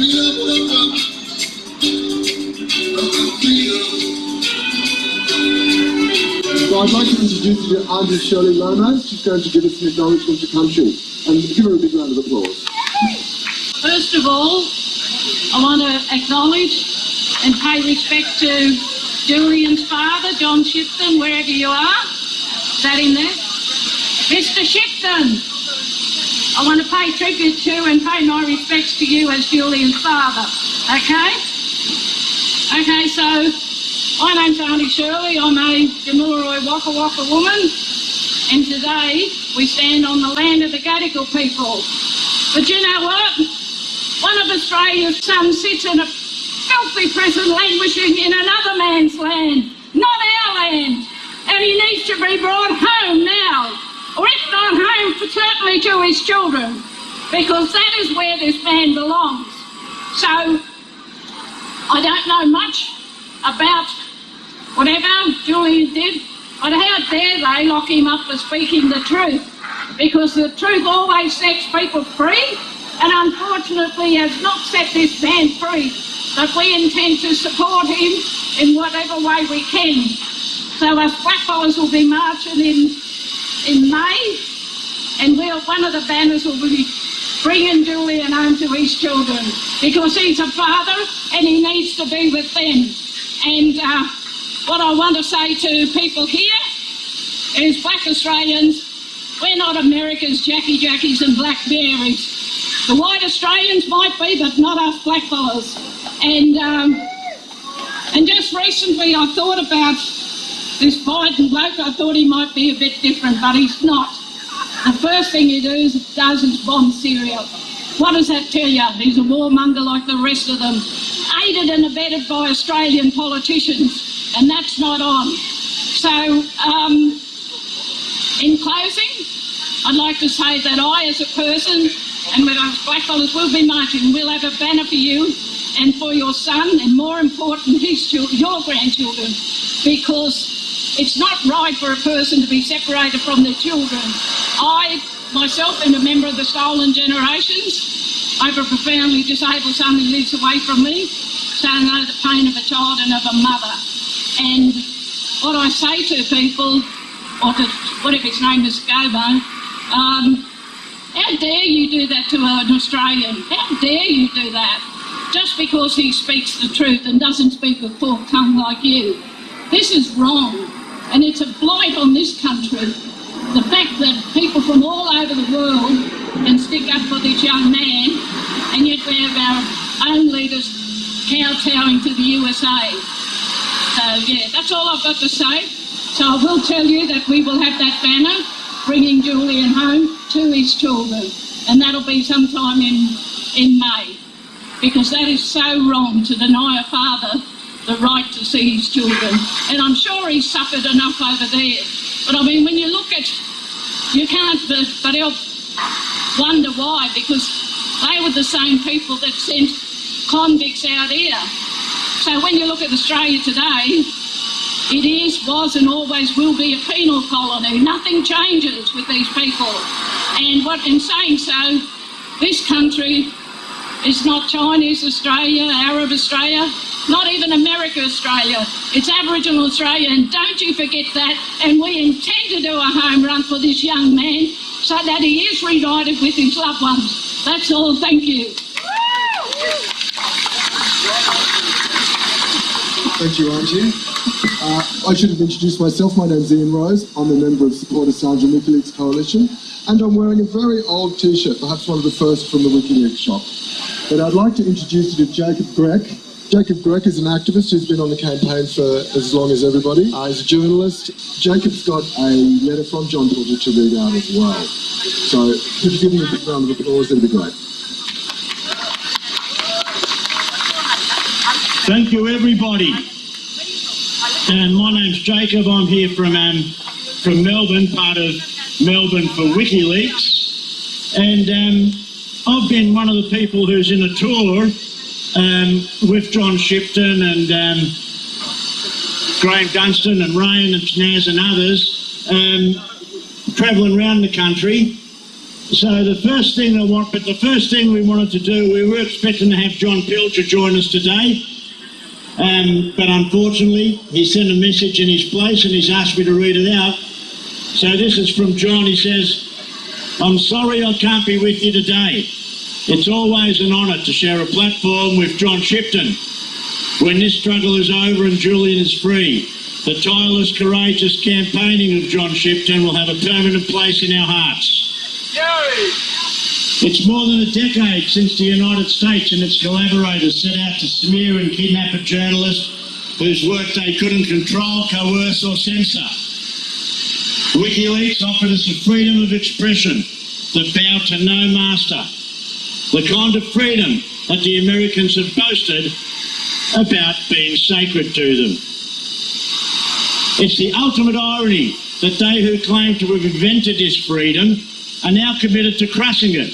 So I'd like to introduce you to Auntie Shirley Lomas. She's going to give us an acknowledgement to country. And give her a big round of applause. First of all, I want to acknowledge and pay respect to Julian's father, John Shipton, wherever you are. Is that in there? Mr. Shipton, I want to pay tribute to and pay my respects to you as Julian's father. Okay? Okay, so my name's Auntie Shirley. I'm a Demuroi Waka Waka woman, and today we stand on the land of the Gadigal people. But you know what? One of Australia's sons sits in a filthy prison languishing in another man's land, not our land, and he needs to be brought home now, or if not home, certainly to his children, because that is where this man belongs. So I don't know much about whatever Julian did, but how dare they lock him up for speaking the truth? Because the truth always sets people free, and unfortunately has not set this man free. But we intend to support him in whatever way we can. So us blackfellas will be marching in May, and one of the banners will be bringing Julian home to his children, because he's a father and he needs to be with them. And what I want to say to people here is, black Australians, we're not America's Jackies and blackberries. The white Australians might be, but not us blackfellas. And just recently I thought about this Biden bloke. I thought he might be a bit different, but he's not. The first thing he does is bomb Syria. What does that tell you? He's a warmonger like the rest of them, aided and abetted by Australian politicians, and that's not on. So, in closing, I'd like to say that I, as a person, and with us blackfellas, will be marching. We'll have a banner for you and for your son, and more important, your grandchildren, because it's not right for a person to be separated from their children. I, myself, am a member of the stolen generations. I have a profoundly disabled son who lives away from me, so I know the pain of a child and of a mother. And what I say to people, or to whatever his name is, Gobo, how dare you do that to an Australian? How dare you do that? Just because he speaks the truth and doesn't speak with forked tongue like you. This is wrong, and it's a blight on this country. The fact that people from all over the world can stick up for this young man, and yet we have our own leaders kowtowing to the USA. So yeah, that's all I've got to say. So I will tell you that we will have that banner bringing Julian home to his children, and that'll be sometime in May, because that is so wrong to deny a father the right to see his children. And I'm sure he's suffered enough over there. But I mean, when you look at, you can't but help wonder why, because they were the same people that sent convicts out here. So when you look at Australia today, it is, was and always will be a penal colony. Nothing changes with these people. And in saying so, this country is not Chinese Australia, Arab Australia, not even America Australia. It's Aboriginal Australia, and don't you forget that. And we intend to do a home run for this young man so that he is reunited with his loved ones. That's all. Thank you. Thank you, Auntie. I should have introduced myself. My name's Ian Rose. I'm a member of Support Assange and WikiLeaks Coalition, and I'm wearing a very old T-shirt, perhaps one of the first from the WikiLeaks shop. But I'd like to introduce you to Jacob Grech. Jacob Grech is an activist who's been on the campaign for as long as everybody. He's a journalist. Jacob's got a letter from John Porter to read out as well. So could you give him a big round of applause? That'd be great. Thank you, everybody. And my name's Jacob. I'm here from Melbourne, part of Melbourne for WikiLeaks. And I've been one of the people who's in a tour with John Shipton and Graham Dunstan and Rain and Snaz and others, travelling around the country, So the first thing we wanted to do, we were expecting to have John Pilcher join us today, but unfortunately he sent a message in his place and he's asked me to read it out. So this is from John. He says, "I'm sorry I can't be with you today. It's always an honour to share a platform with John Shipton. When this struggle is over and Julian is free, the tireless, courageous campaigning of John Shipton will have a permanent place in our hearts. It's more than a decade since the United States and its collaborators set out to smear and kidnap a journalist whose work they couldn't control, coerce or censor. WikiLeaks offered us a freedom of expression that bowed to no master, the kind of freedom that the Americans have boasted about being sacred to them. It's the ultimate irony that they who claim to have invented this freedom are now committed to crushing it.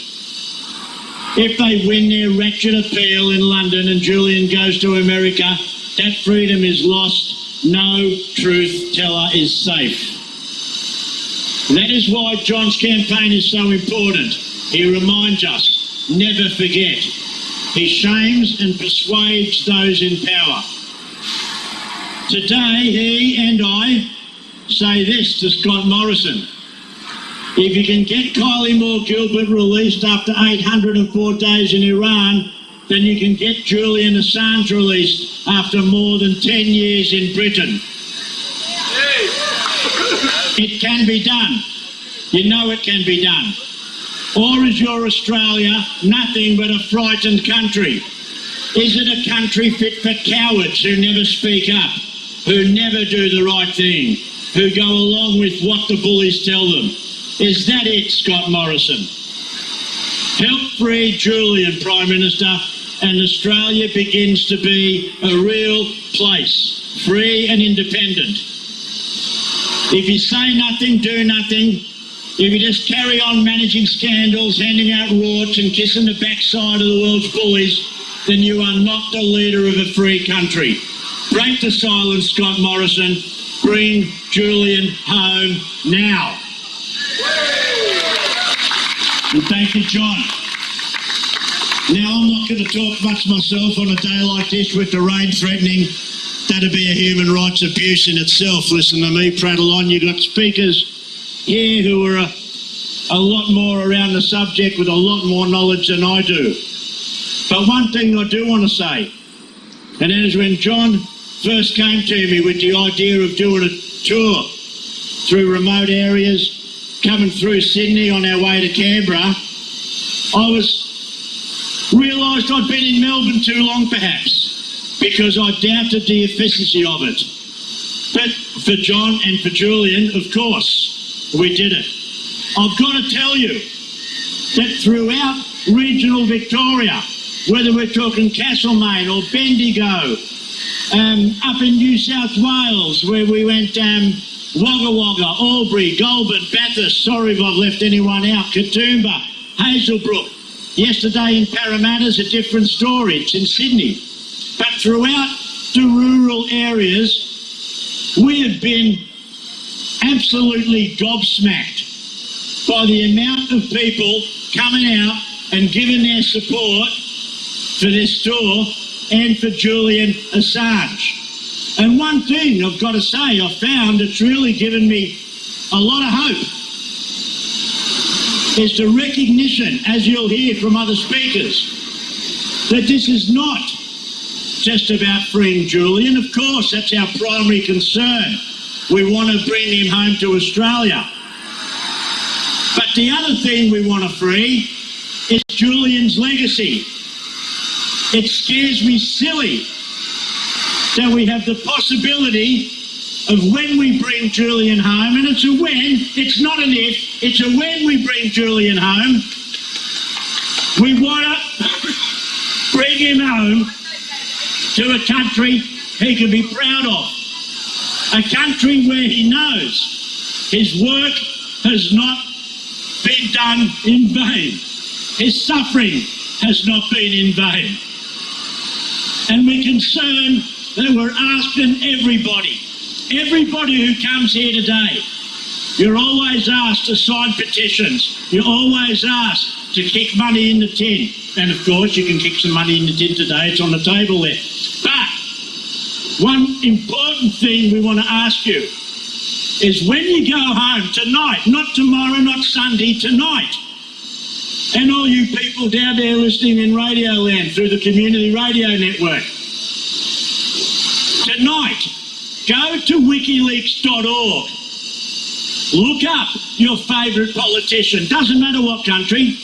If they win their wretched appeal in London and Julian goes to America, that freedom is lost. No truth teller is safe. That is why John's campaign is so important. He reminds us, never forget. He shames and persuades those in power. Today, he and I say this to Scott Morrison. If you can get Kylie Moore-Gilbert released after 804 days in Iran, then you can get Julian Assange released after more than 10 years in Britain. It can be done. You know it can be done. Or is your Australia nothing but a frightened country? Is it a country fit for cowards who never speak up, who never do the right thing, who go along with what the bullies tell them? Is that it, Scott Morrison? Help free Julian, Prime Minister, and Australia begins to be a real place, free and independent. If you say nothing, do nothing, if you just carry on managing scandals, handing out rewards and kissing the backside of the world's bullies, then you are not the leader of a free country. Break the silence, Scott Morrison. Bring Julian home now. And thank you, John. Now, I'm not going to talk much myself on a day like this with the rain threatening. That'd be a human rights abuse in itself. Listen to me prattle on. You've got speakers here who are a lot more around the subject with a lot more knowledge than I do. But one thing I do want to say, and that is when John first came to me with the idea of doing a tour through remote areas, coming through Sydney on our way to Canberra, I realised I'd been in Melbourne too long perhaps, because I doubted the efficiency of it. But for John and for Julian, of course, we did it. I've got to tell you that throughout regional Victoria, whether we're talking Castlemaine or Bendigo, up in New South Wales where we went Wagga Wagga, Albury, Goulburn, Bathurst, sorry if I've left anyone out, Katoomba, Hazelbrook. Yesterday in Parramatta's a different story, it's in Sydney. But throughout the rural areas, we have been absolutely gobsmacked by the amount of people coming out and giving their support for this tour and for Julian Assange. And one thing I've got to say I've found that's really given me a lot of hope is the recognition, as you'll hear from other speakers, that this is not just about freeing Julian. Of course, that's our primary concern. We want to bring him home to Australia. But the other thing we want to free is Julian's legacy. It scares me silly that we have the possibility of when we bring Julian home, and it's a when, it's not an if, it's a when we bring Julian home, we want to bring him home to a country he can be proud of, a country where he knows his work has not been done in vain, his suffering has not been in vain. And we're concerned that we're asking everybody who comes here today, You're always asked to sign petitions. You're always asked to kick money in the tin. And of course, you can kick some money in the tin today. It's on the table there. But one important thing we want to ask you is when you go home tonight, not tomorrow, not Sunday, tonight, and all you people down there listening in Radio Land through the Community Radio Network, tonight, go to wikileaks.org. Look up your favourite politician. Doesn't matter what country.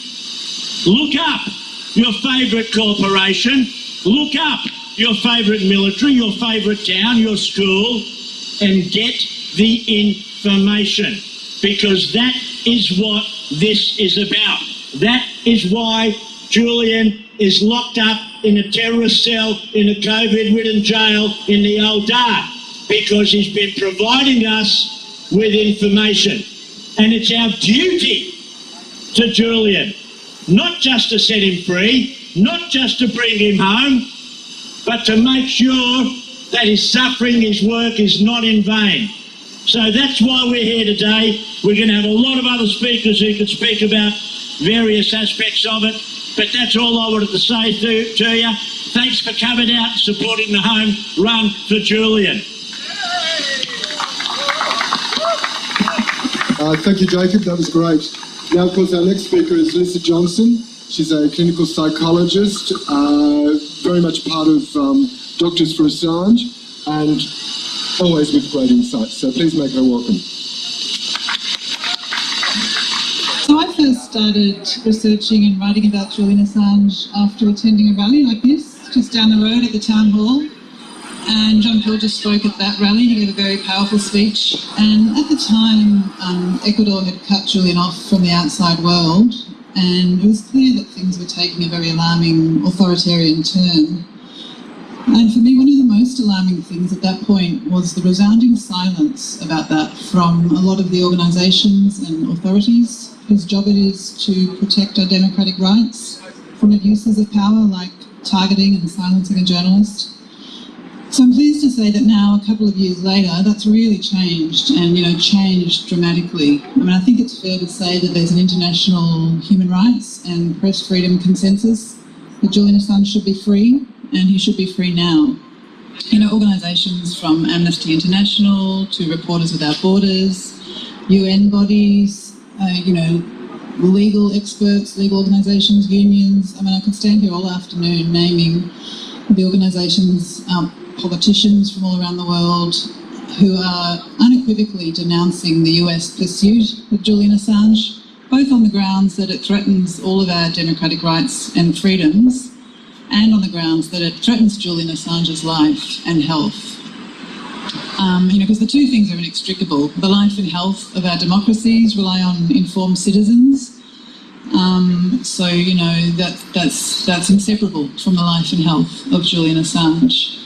Look up your favourite corporation. Look up your favourite military, your favourite town, your school, and get the information. Because that is what this is about. That is why Julian is locked up in a terrorist cell in a COVID-ridden jail in the old dark. Because he's been providing us with information. And it's our duty to Julian, not just to set him free, not just to bring him home, but to make sure that his suffering, his work is not in vain. So that's why we're here today. We're going to have a lot of other speakers who can speak about various aspects of it, but that's all I wanted to say to you. Thanks for coming out and supporting the home run for Julian. Thank you, Jacob. That was great. Now, of course, our next speaker is Lisa Johnson. She's a clinical psychologist, very much part of Doctors for Assange, and always with great insights. So please make her welcome. So I first started researching and writing about Julian Assange after attending a rally like this, just down the road at the town hall. And John Pilger spoke at that rally. He gave a very powerful speech. And at the time, Ecuador had cut Julian off from the outside world, and it was clear that things were taking a very alarming authoritarian turn. And for me, one of the most alarming things at that point was the resounding silence about that from a lot of the organisations and authorities whose job it is to protect our democratic rights from abuses of power like targeting and silencing a journalist. So I'm pleased to say that now, a couple of years later, that's really changed and, changed dramatically. I mean, I think it's fair to say that there's an international human rights and press freedom consensus that Julian Assange should be free, and he should be free now. Organisations from Amnesty International to Reporters Without Borders, UN bodies, legal experts, legal organisations, unions. I mean, I could stand here all afternoon naming the organisations, politicians from all around the world who are unequivocally denouncing the US pursuit of Julian Assange, both on the grounds that it threatens all of our democratic rights and freedoms, and on the grounds that it threatens Julian Assange's life and health. Because the two things are inextricable. The life and health of our democracies rely on informed citizens. That's inseparable from the life and health of Julian Assange.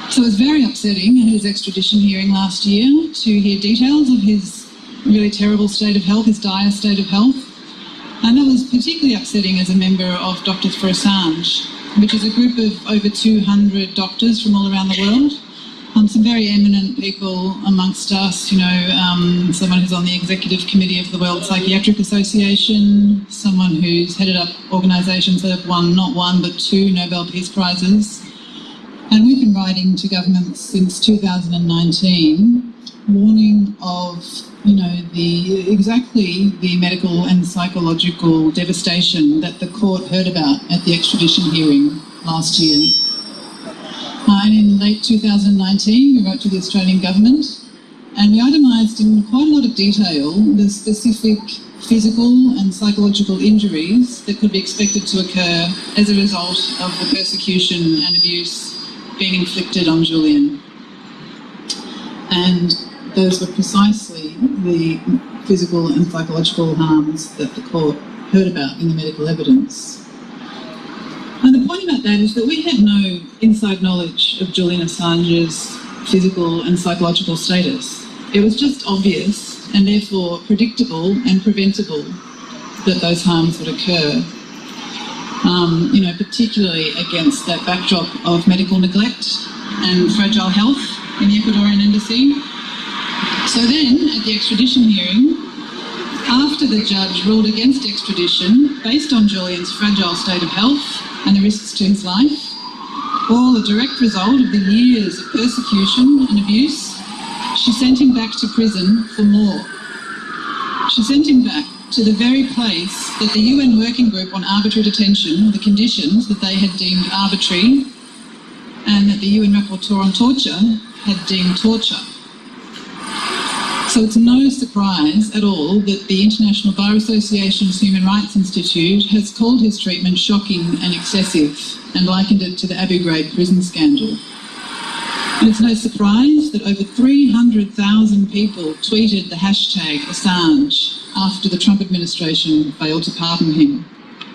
So it was very upsetting at his extradition hearing last year to hear details of his really terrible state of health, his dire state of health. And that was particularly upsetting as a member of Doctors for Assange, which is a group of over 200 doctors from all around the world. Some very eminent people amongst us, someone who's on the executive committee of the World Psychiatric Association, someone who's headed up organisations that have won not one but 2 Nobel Peace Prizes. And we've been writing to governments since 2019, warning of, the medical and psychological devastation that the court heard about at the extradition hearing last year. And in late 2019, we wrote to the Australian government and we itemised in quite a lot of detail the specific physical and psychological injuries that could be expected to occur as a result of the persecution and abuse being inflicted on Julian. And those were precisely the physical and psychological harms that the court heard about in the medical evidence. And the point about that is that we had no inside knowledge of Julian Assange's physical and psychological status. It was just obvious and therefore predictable and preventable that those harms would occur. Particularly against that backdrop of medical neglect and fragile health in the Ecuadorian embassy. So then, at the extradition hearing, after the judge ruled against extradition, based on Julian's fragile state of health and the risks to his life, all a direct result of the years of persecution and abuse, she sent him back to prison for more. She sent him back to the very place that the UN Working Group on Arbitrary Detention, the conditions that they had deemed arbitrary, and that the UN Rapporteur on Torture had deemed torture. So it's no surprise at all that the International Bar Association's Human Rights Institute has called his treatment shocking and excessive and likened it to the Abu Ghraib prison scandal. And it's no surprise that over 300,000 people tweeted the hashtag Assange after the Trump administration failed to pardon him.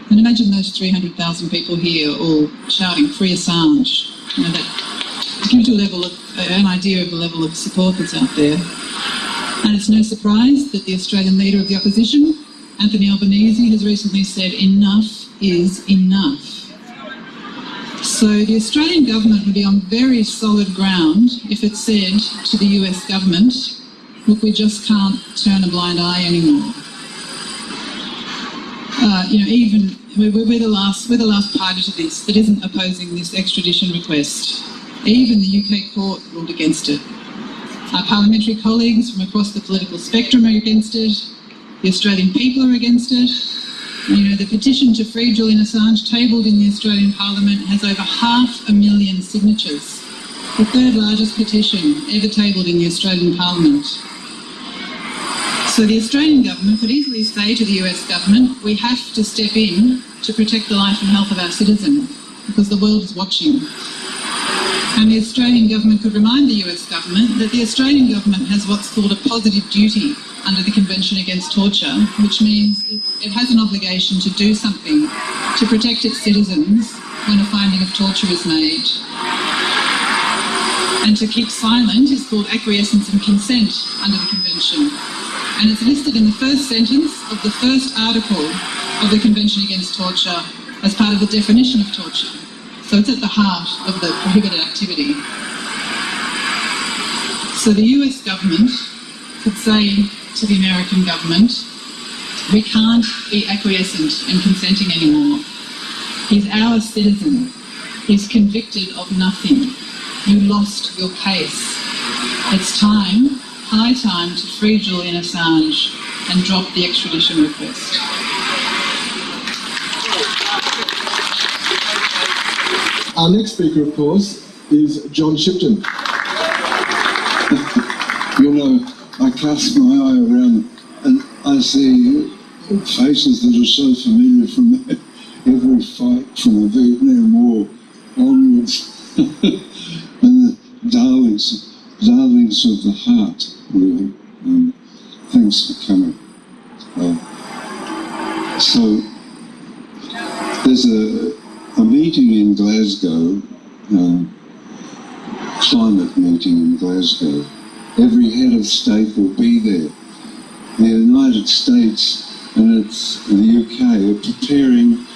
And imagine those 300,000 people here all shouting, "Free Assange." You know, that gives you an idea of the level of support that's out there. And it's no surprise that the Australian leader of the opposition, Anthony Albanese, has recently said enough is enough. So the Australian government would be on very solid ground if it said to the US government, look, we just can't turn a blind eye anymore. We're the last party to this that isn't opposing this extradition request. Even the UK court ruled against it. Our parliamentary colleagues from across the political spectrum are against it. The Australian people are against it. The petition to free Julian Assange tabled in the Australian Parliament has over 500,000 signatures, the third largest petition ever tabled in the Australian Parliament. So the Australian government could easily say to the US government, we have to step in to protect the life and health of our citizen because the world is watching. And the Australian government could remind the US government that the Australian government has what's called a positive duty under the Convention Against Torture, which means it has an obligation to do something to protect its citizens when a finding of torture is made. And to keep silent is called acquiescence and consent under the Convention. And it's listed in the first sentence of the first article of the Convention Against Torture as part of the definition of torture. So it's at the heart of the prohibited activity. So the US government could say to the American government, we can't be acquiescent and consenting anymore. He's our citizen. He's convicted of nothing. You lost your case. It's time, high time, to free Julian Assange and drop the extradition request. Our next speaker, of course, is John Shipton. I cast my eye around and I see faces that are so familiar from every fight from the Vietnam War onwards. And the darlings of the heart, really. Thanks for coming. So there's a meeting in Glasgow, climate meeting in Glasgow. Every head of state will be there. The United States and the UK are preparing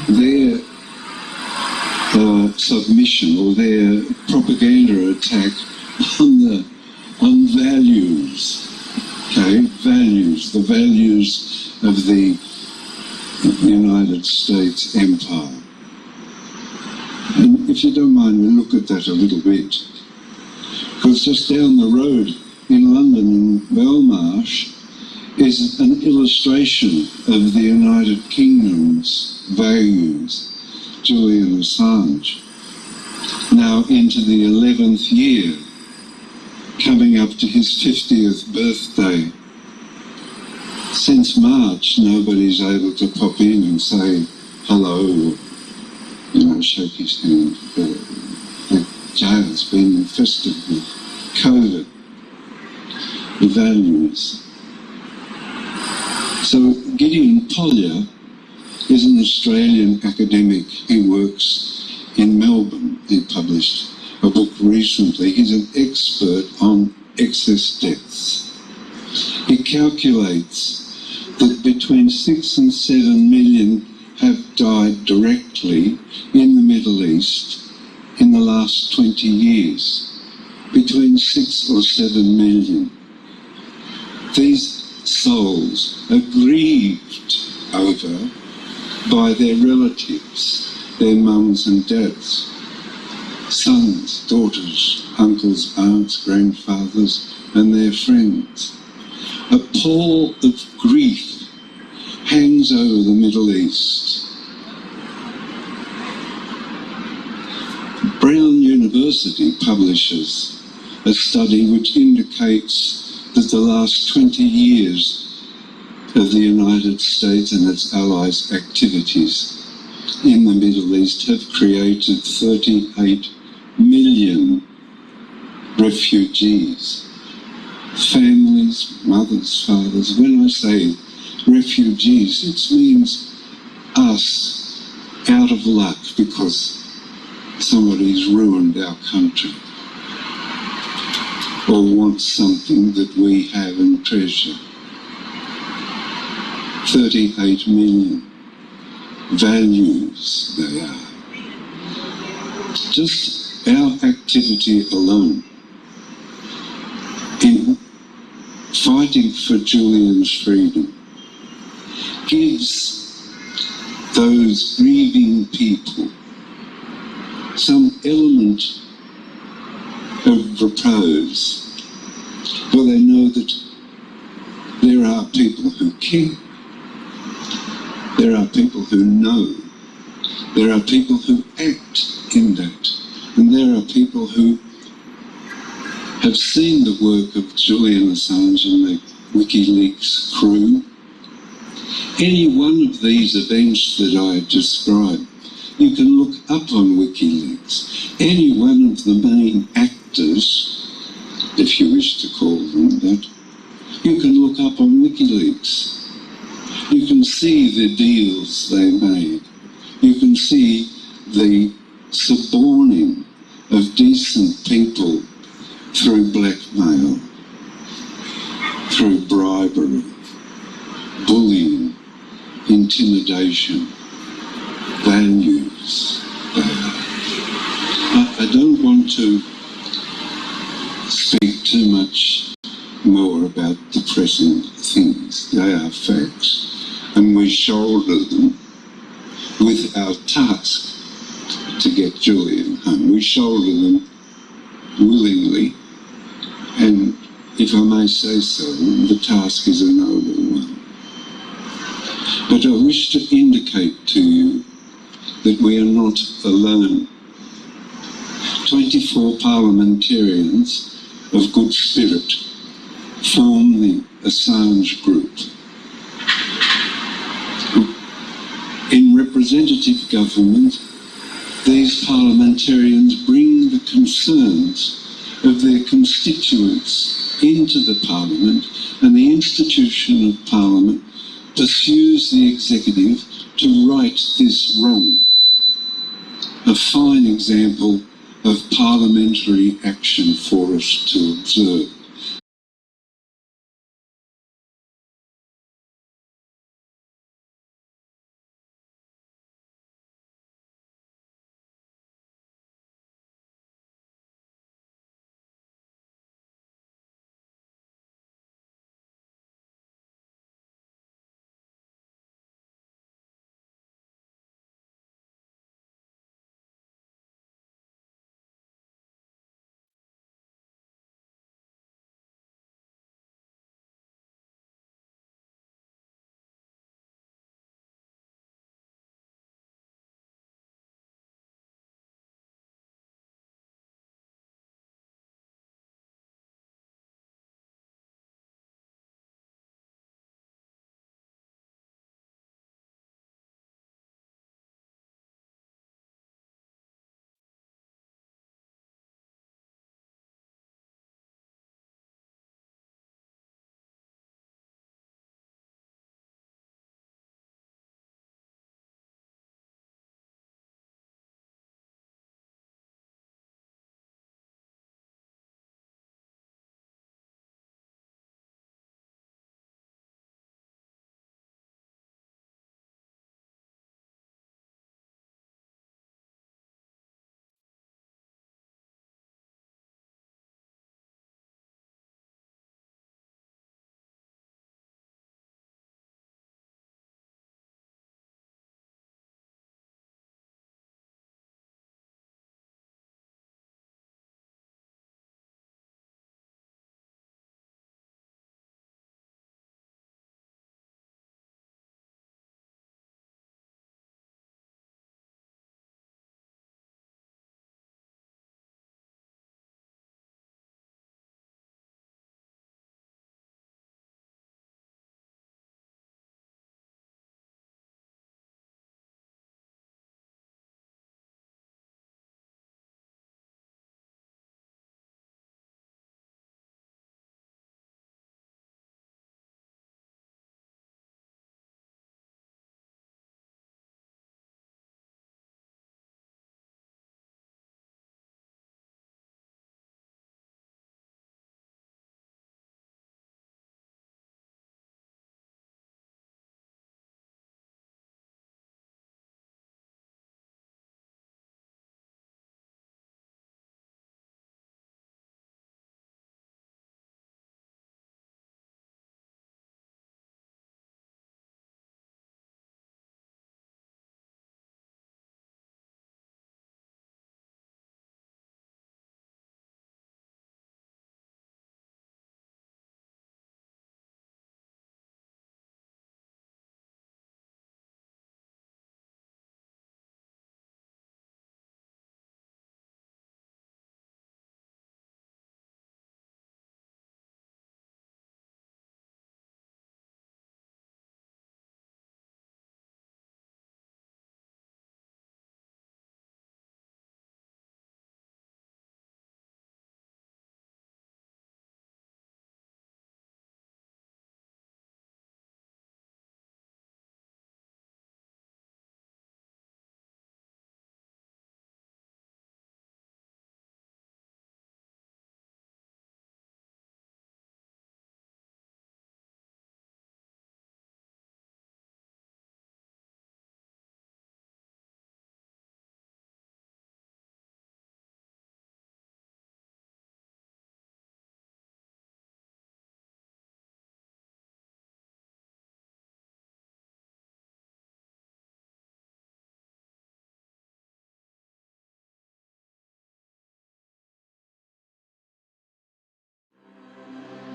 their submission or their propaganda attack on values. Okay, values, the values of the United States empire. And if you don't mind, we'll look at that a little bit. Because just down the road in London, in Belmarsh, is an illustration of the United Kingdom's values, Julian Assange. Now into the 11th year, coming up to his 50th birthday. Since March, nobody's able to pop in and say hello, or, shake his hand. The jail's been infested with COVID. The values. So Gideon Polyer is an Australian academic. He works in Melbourne. He published a book recently. He's an expert on excess deaths. He calculates that between 6 and 7 million have died directly in the Middle East in the last 20 years. Between 6 or 7 million. These souls are grieved over by their relatives, their mums and dads, sons, daughters, uncles, aunts, grandfathers, and their friends. A pall of grief hangs over the Middle East. Brown University publishes a study which indicates that the last 20 years of the United States and its allies' activities in the Middle East have created 38 million refugees. Families, mothers, fathers. When I say refugees, it means us out of luck because somebody's ruined our country or wants something that we have and treasure. 38 million values they are. Just our activity alone in fighting for Julian's freedom gives those grieving people some element of repose, for they know that there are people who care, there are people who know, there are people who act in that, and there are people who have seen the work of Julian Assange and the WikiLeaks crew. Any one of these events that I described, you can look up on WikiLeaks. Any one of the main actors, if you wish to call them that, you can look up on WikiLeaks. You can see the deals they made. You can see the suborning of decent people through blackmail, through bribery, bullying, intimidation, values. I don't want to speak too much more about depressing things. They are facts, and we shoulder them with our task to get Julian home. We shoulder them willingly, and if I may say so, the task is a noble one. But I wish to indicate to you that we are not alone. 24 parliamentarians of good spirit form the Assange Group. In representative government, these parliamentarians bring the concerns of their constituents into the Parliament, and the institution of Parliament pursues the executive to right this wrong. A fine example of parliamentary action for us to observe.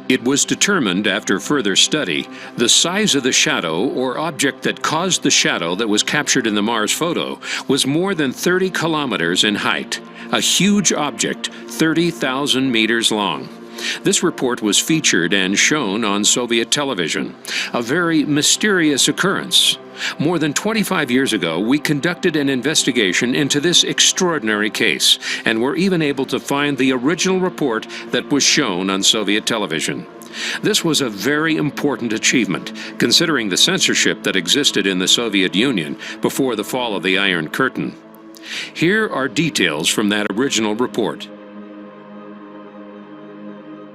It was determined after further study the size of the shadow or object that caused the shadow that was captured in the Mars photo was more than 30 kilometers in height, a huge object 30,000 meters long. This report was featured and shown on Soviet television, a very mysterious occurrence. More than 25 years ago, we conducted an investigation into this extraordinary case, and were even able to find the original report that was shown on Soviet television. This was a very important achievement, considering the censorship that existed in the Soviet Union before the fall of the Iron Curtain. Here are details from that original report.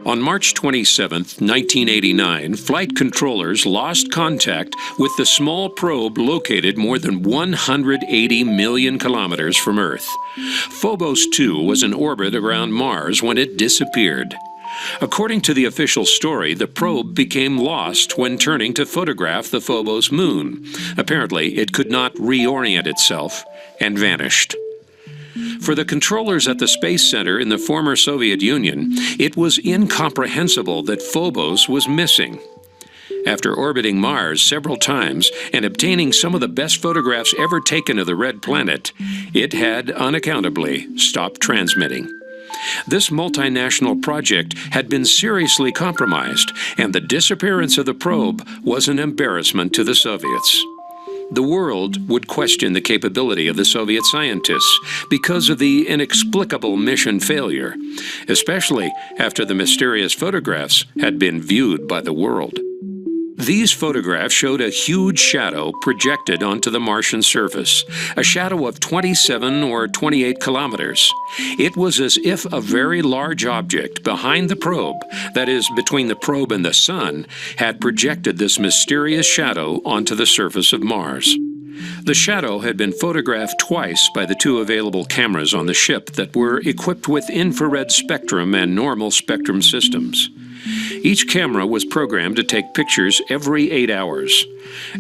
On March 27, 1989, flight controllers lost contact with the small probe located more than 180 million kilometers from Earth. Phobos 2 was in orbit around Mars when it disappeared. According to the official story, the probe became lost when turning to photograph the Phobos moon. Apparently, it could not reorient itself and vanished. For the controllers at the Space Center in the former Soviet Union, it was incomprehensible that Phobos was missing. After orbiting Mars several times and obtaining some of the best photographs ever taken of the red planet, it had unaccountably stopped transmitting. This multinational project had been seriously compromised, and the disappearance of the probe was an embarrassment to the Soviets. The world would question the capability of the Soviet scientists because of the inexplicable mission failure, especially after the mysterious photographs had been viewed by the world. These photographs showed a huge shadow projected onto the Martian surface, a shadow of 27 or 28 kilometers. It was as if a very large object behind the probe, that is, between the probe and the sun, had projected this mysterious shadow onto the surface of Mars. The shadow had been photographed twice by the two available cameras on the ship that were equipped with infrared spectrum and normal spectrum systems. Each camera was programmed to take pictures every 8 hours.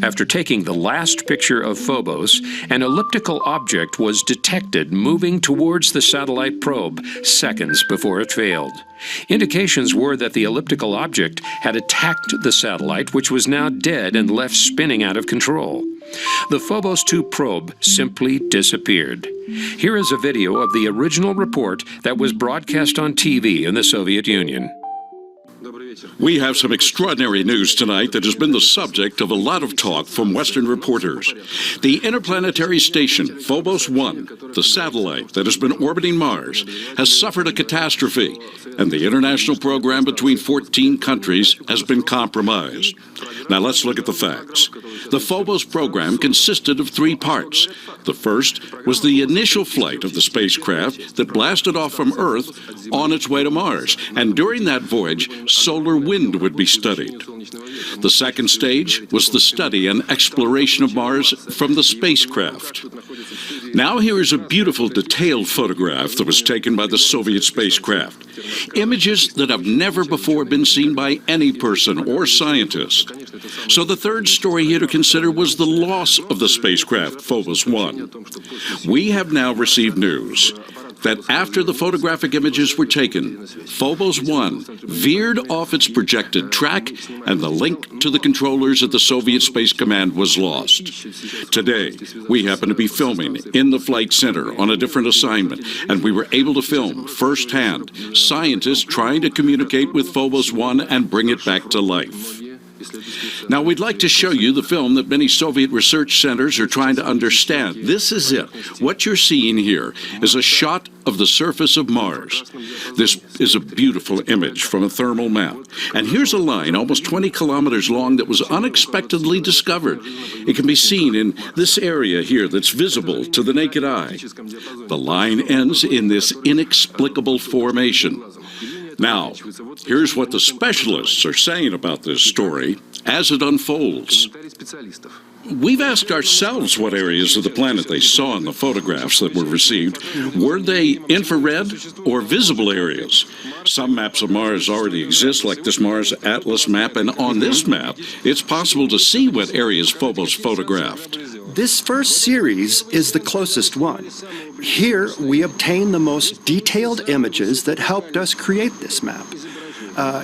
After taking the last picture of Phobos, an elliptical object was detected moving towards the satellite probe seconds before it failed. Indications were that the elliptical object had attacked the satellite, which was now dead and left spinning out of control. The Phobos 2 probe simply disappeared. Here is a video of the original report that was broadcast on TV in the Soviet Union. We have some extraordinary news tonight that has been the subject of a lot of talk from Western reporters. The interplanetary station, Phobos 1, the satellite that has been orbiting Mars, has suffered a catastrophe, and the international program between 14 countries has been compromised. Now let's look at the facts. The Phobos program consisted of 3 parts. The first was the initial flight of the spacecraft that blasted off from Earth on its way to Mars, and during that voyage, solar wind would be studied. The second stage was the study and exploration of Mars from the spacecraft. Now here is a beautiful detailed photograph that was taken by the Soviet spacecraft. Images that have never before been seen by any person or scientist. So the third story here to consider was the loss of the spacecraft, Phobos 1. We have now received news that after the photographic images were taken, Phobos 1 veered off its projected track and the link to the controllers at the Soviet Space Command was lost. Today, we happen to be filming in the Flight Center on a different assignment, and we were able to film firsthand scientists trying to communicate with Phobos 1 and bring it back to life. Now, we'd like to show you the film that many Soviet research centers are trying to understand. This is it. What you're seeing here is a shot of the surface of Mars. This is a beautiful image from a thermal map. And here's a line almost 20 kilometers long that was unexpectedly discovered. It can be seen in this area here that's visible to the naked eye. The line ends in this inexplicable formation. Now, here's what the specialists are saying about this story as it unfolds. We've asked ourselves what areas of the planet they saw in the photographs that were received. Were they infrared or visible areas? Some maps of Mars already exist, like this Mars Atlas map, and on this map, it's possible to see what areas Phobos photographed. This first series is the closest one. Here, we obtain the most detailed images that helped us create this map.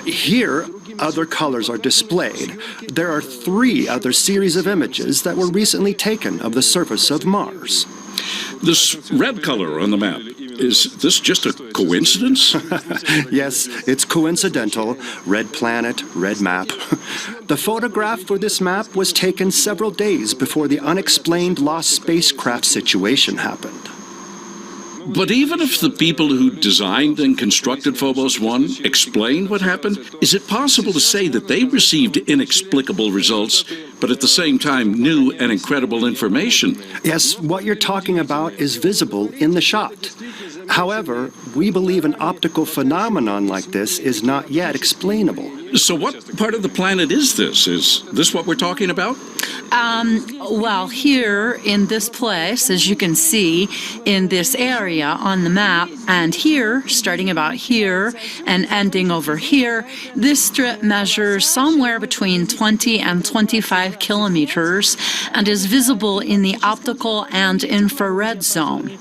Here, other colors are displayed, there are 3 other series of images that were recently taken of the surface of Mars. This red color on the map, is this just a coincidence? Yes, it's coincidental. Red planet, red map. The photograph for this map was taken several days before the unexplained lost spacecraft situation happened. But even if the people who designed and constructed Phobos 1 explained what happened, is it possible to say that they received inexplicable results, but at the same time new and incredible information? Yes, what you're talking about is visible in the shot. However, we believe an optical phenomenon like this is not yet explainable. So what part of the planet is this? Is this what we're talking about? Well, here in this place, as you can see, in this area on the map, and here, starting about here and ending over here, this strip measures somewhere between 20 and 25 kilometers and is visible in the optical and infrared zone.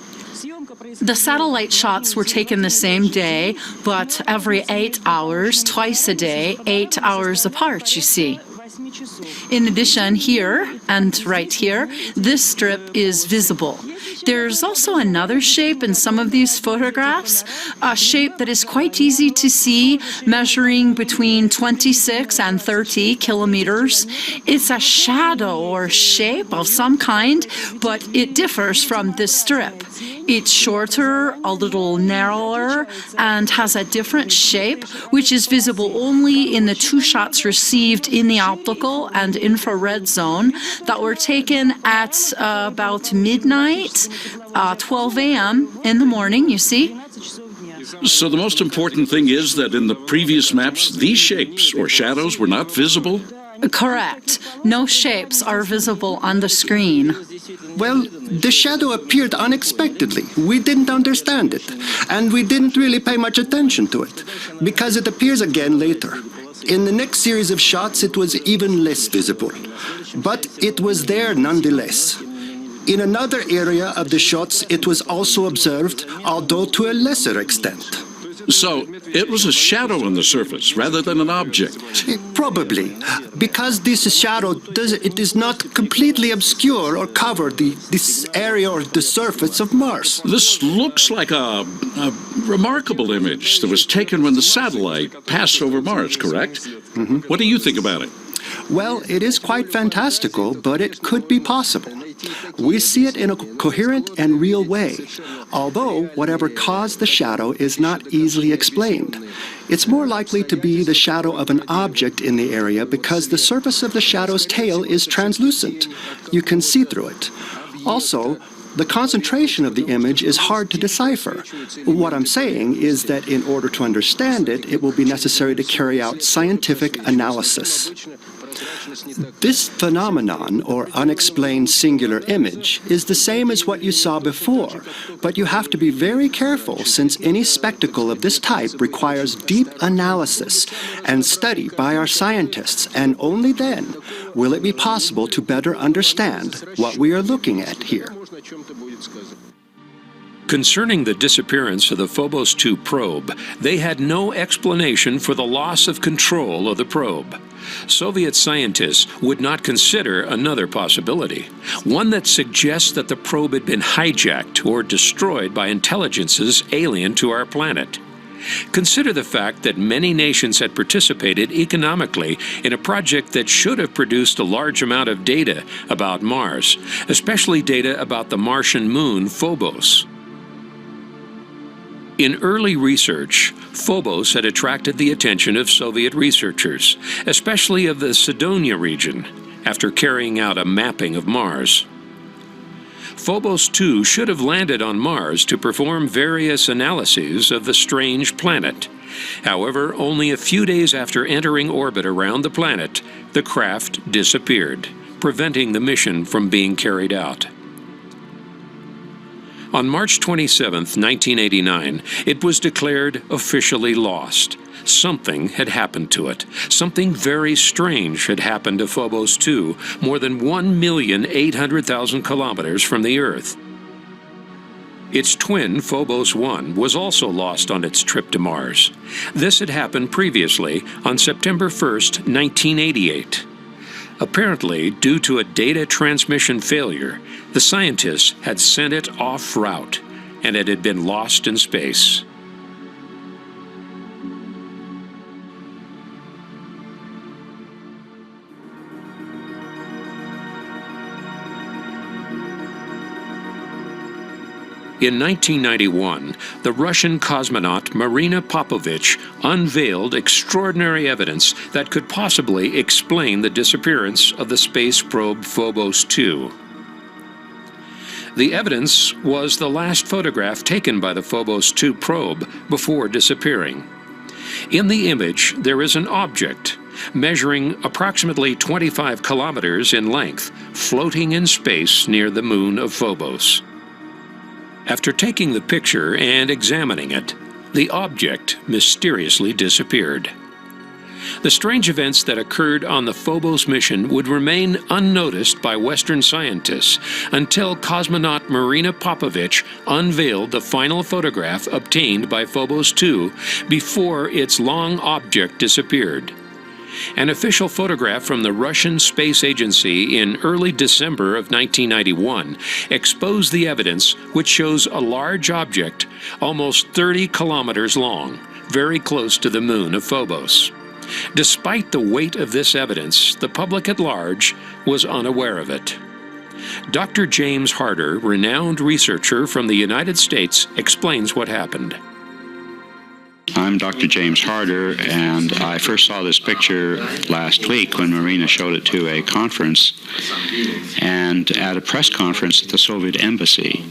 The satellite shots were taken the same day, but every 8 hours, twice a day, 8 hours apart, you see. In addition, here and right here, this strip is visible. There's also another shape in some of these photographs, a shape that is quite easy to see, measuring between 26 and 30 kilometers. It's a shadow or shape of some kind, but it differs from this strip. It's shorter, a little narrower, and has a different shape, which is visible only in the 2 shots received in the optical and infrared zone that were taken at about midnight, 12 a.m. in the morning, you see. So the most important thing is that in the previous maps, these shapes or shadows were not visible? Correct. No shapes are visible on the screen. Well, the shadow appeared unexpectedly. We didn't understand it, and we didn't really pay much attention to it, because it appears again later. In the next series of shots, it was even less visible, but it was there nonetheless. In another area of the shots, it was also observed, although to a lesser extent. So it was a shadow on the surface rather than an object? Probably, because this shadow is not completely obscure or cover this area or the surface of Mars. This looks like a remarkable image that was taken when the satellite passed over Mars, correct? Mm-hmm. What do you think about it? Well, it is quite fantastical, but it could be possible. We see it in a coherent and real way, although whatever caused the shadow is not easily explained. It's more likely to be the shadow of an object in the area because the surface of the shadow's tail is translucent. You can see through it. Also, the concentration of the image is hard to decipher. What I'm saying is that in order to understand it, it will be necessary to carry out scientific analysis. This phenomenon, or unexplained singular image, is the same as what you saw before, but you have to be very careful since any spectacle of this type requires deep analysis and study by our scientists, and only then will it be possible to better understand what we are looking at here. Concerning the disappearance of the Phobos 2 probe, they had no explanation for the loss of control of the probe. Soviet scientists would not consider another possibility, one that suggests that the probe had been hijacked or destroyed by intelligences alien to our planet. Consider the fact that many nations had participated economically in a project that should have produced a large amount of data about Mars, especially data about the Martian moon Phobos. In early research, Phobos had attracted the attention of Soviet researchers, especially of the Cydonia region, after carrying out a mapping of Mars. Phobos 2 should have landed on Mars to perform various analyses of the strange planet. However, only a few days after entering orbit around the planet, the craft disappeared, preventing the mission from being carried out. On March 27, 1989, it was declared officially lost. Something had happened to it. Something very strange had happened to Phobos 2, more than 1,800,000 kilometers from the Earth. Its twin, Phobos 1, was also lost on its trip to Mars. This had happened previously on September 1st, 1988. Apparently, due to a data transmission failure, the scientists had sent it off route, and it had been lost in space. In 1991, the Russian cosmonaut Marina Popovich unveiled extraordinary evidence that could possibly explain the disappearance of the space probe Phobos 2. The evidence was the last photograph taken by the Phobos 2 probe before disappearing. In the image, there is an object measuring approximately 25 kilometers in length, floating in space near the moon of Phobos. After taking the picture and examining it, the object mysteriously disappeared. The strange events that occurred on the Phobos mission would remain unnoticed by Western scientists until cosmonaut Marina Popovich unveiled the final photograph obtained by Phobos 2 before its long object disappeared. An official photograph from the Russian Space Agency in early December of 1991 exposed the evidence, which shows a large object almost 30 kilometers long, very close to the moon of Phobos. Despite the weight of this evidence, the public at large was unaware of it. Dr. James Harder, renowned researcher from the United States, explains what happened. I'm Dr. James Harder, and I first saw this picture last week when Marina showed it to a conference, and at a press conference at the Soviet embassy.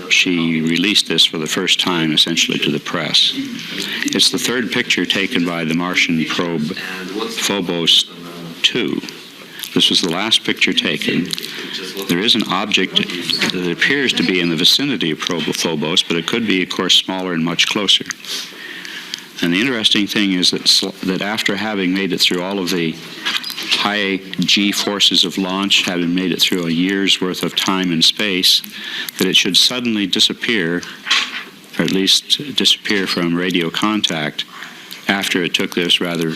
She released this for the first time, essentially, to the press. It's the third picture taken by the Martian probe Phobos 2. This was the last picture taken. There is an object that appears to be in the vicinity of Phobos, but it could be, of course, smaller and much closer. And the interesting thing is that after having made it through all of the high G forces of launch, having made it through a year's worth of time and space, that it should suddenly disappear, or at least disappear from radio contact, after it took this rather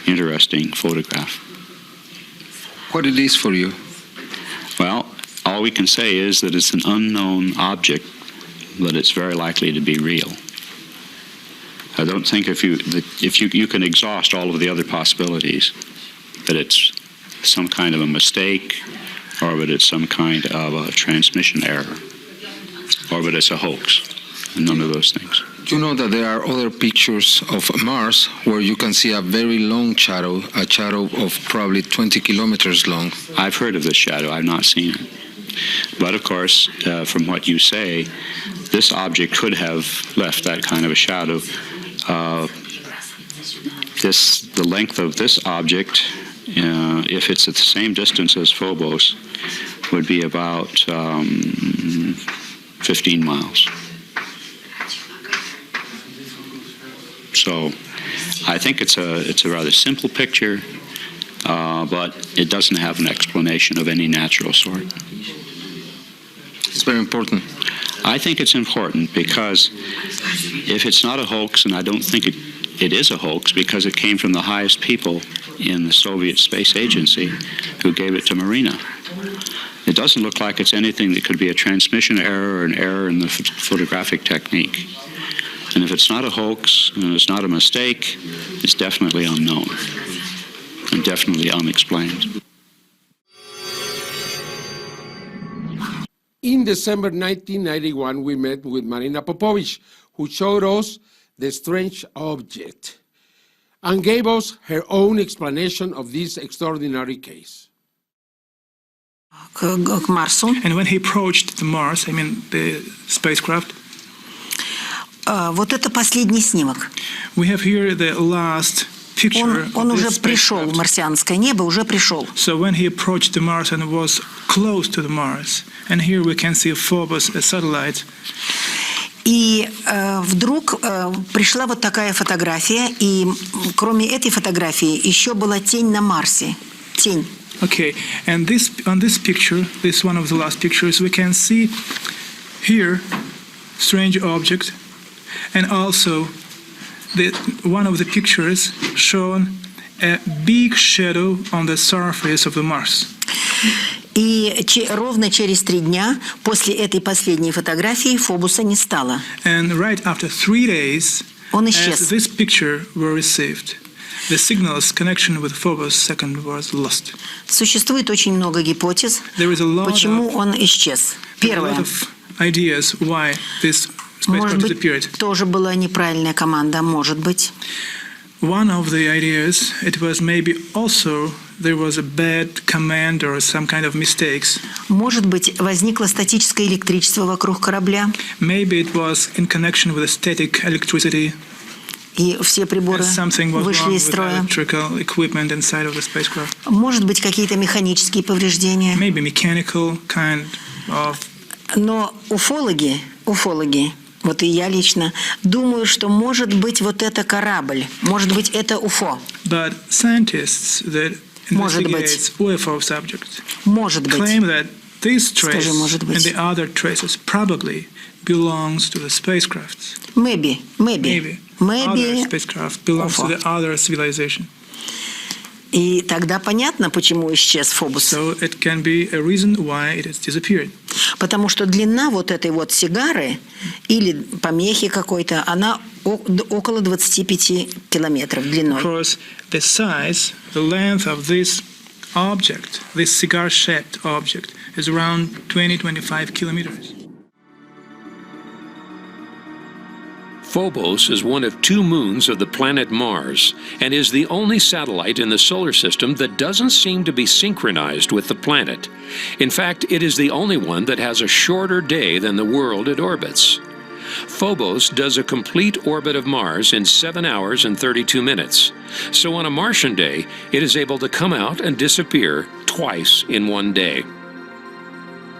interesting photograph. What it is for you? Well, all we can say is that it's an unknown object, but it's very likely to be real. I don't think if you can exhaust all of the other possibilities, that it's some kind of a mistake, or that it's some kind of a transmission error, or that it's a hoax, and none of those things. You know that there are other pictures of Mars where you can see a very long shadow, a shadow of probably 20 kilometers long. I've heard of this shadow. I've not seen it. But of course, from what you say, this object could have left that kind of a shadow. The length of this object, if it's at the same distance as Phobos, would be about 15 miles. So I think it's a rather simple picture, but it doesn't have an explanation of any natural sort. It's very important. I think it's important because if it's not a hoax, and I don't think it is a hoax because it came from the highest people in the Soviet Space Agency who gave it to Marina. It doesn't look like it's anything that could be a transmission error or an error in the photographic technique. And if it's not a hoax and it's not a mistake, it's definitely unknown and definitely unexplained. In December 1991, we met with Marina Popovich, who showed us the strange object and gave us her own explanation of this extraordinary case. And when he approached the Mars, the spacecraft, вот это последний снимок. We have here the last picture. Он уже пришел в марсианское небо, уже пришел. So when he approached the Mars and was close to the Mars, and here we can see Phobos, a satellite. И вдруг пришла вот такая фотография, и кроме этой фотографии еще была тень на Марсе, тень. Okay, and on this picture, this one of the last pictures, we can see here, strange object, and also one of the pictures shown a big shadow on the surface of the Mars. И ровно через 3 дня после этой последней фотографии Фобуса не стало. And right after 3 days, Он исчез. as this picture were received, the signal's connection with Phobos second was lost. Существует очень много гипотез, There is a lot почему он исчез. Первое. of ideas why this Может spacecraft быть, disappeared. тоже была неправильная команда, может быть. One of the ideas, it was maybe also there was a bad command or some kind of mistakes. Может быть, возникло статическое электричество вокруг корабля, Maybe it was in connection with static electricity. и все приборы Something was вышли wrong из with строя. electrical equipment inside of the spacecraft. Может быть, какие-то механические повреждения. Maybe mechanical kind of. Но уфологи, вот и я лично, думаю, что может быть вот это корабль, может быть, это УФО. But scientists that Может investigate быть. UFO subjects Может быть. claim that this trace Скажи, может быть. and the other traces probably belongs to the spacecrafts. Maybe. Other spacecraft belongs to UFO. the other civilization. И тогда понятно, почему исчез Фобус. So it can be a reason why it has disappeared. Потому что длина вот этой вот сигары или помехи какой-то, она около 25 километров длиной. Because the size, the length of this object, this cigar-shaped object, is around 20-25 kilometers. Phobos is one of 2 moons of the planet Mars and is the only satellite in the solar system that doesn't seem to be synchronized with the planet. In fact, it is the only one that has a shorter day than the world it orbits. Phobos does a complete orbit of Mars in 7 hours and 32 minutes. So on a Martian day, it is able to come out and disappear twice in one day.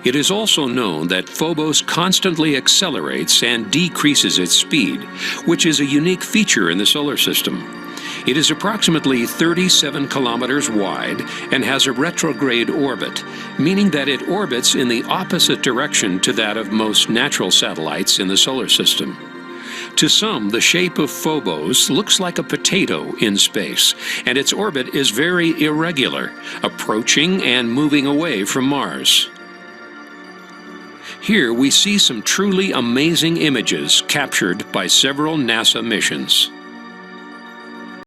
It is also known that Phobos constantly accelerates and decreases its speed, which is a unique feature in the solar system. It is approximately 37 kilometers wide and has a retrograde orbit, meaning that it orbits in the opposite direction to that of most natural satellites in the solar system. To some, the shape of Phobos looks like a potato in space, and its orbit is very irregular, approaching and moving away from Mars. Here we see some truly amazing images captured by several NASA missions.